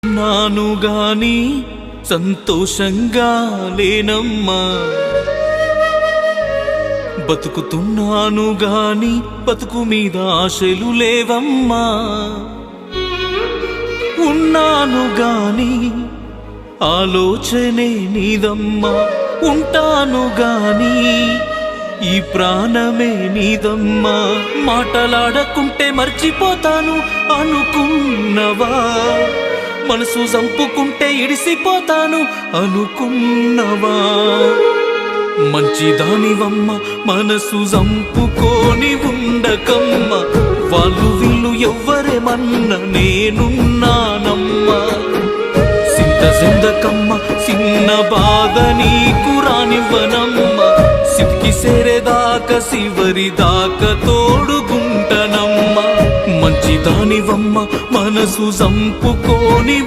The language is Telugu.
నాను గాని సంతోషంగా లేనమ్మా, బతుకుతున్నాను గాని బతుకు మీద ఆశలు లేవమ్మా. ఉన్నాను గాని ఆలోచనే నీదమ్మా, ఉంటాను గాని ఈ ప్రాణమే నీదమ్మా. మాటలాడకుంటే మర్చిపోతాను అనుకున్నవా, మనసు చంపుకుంటే ఇడిసిపోతాను అనుకున్నవా. మంచిదానివమ్మ మనసు చంపుకొని ఉండకమ్మ, వాళ్ళు వీళ్ళు ఎవ్వరేమన్న నేనున్నానమ్మా. సింత సిందకమ్మ చిన్న బాధ నీకు రానివ్వనమ్మ, సిక్కి సేరేదాకా చివరి దాకా తోడుగుంటనమ్మ. మంచిదానివమ్మ మనసు చంపుకొని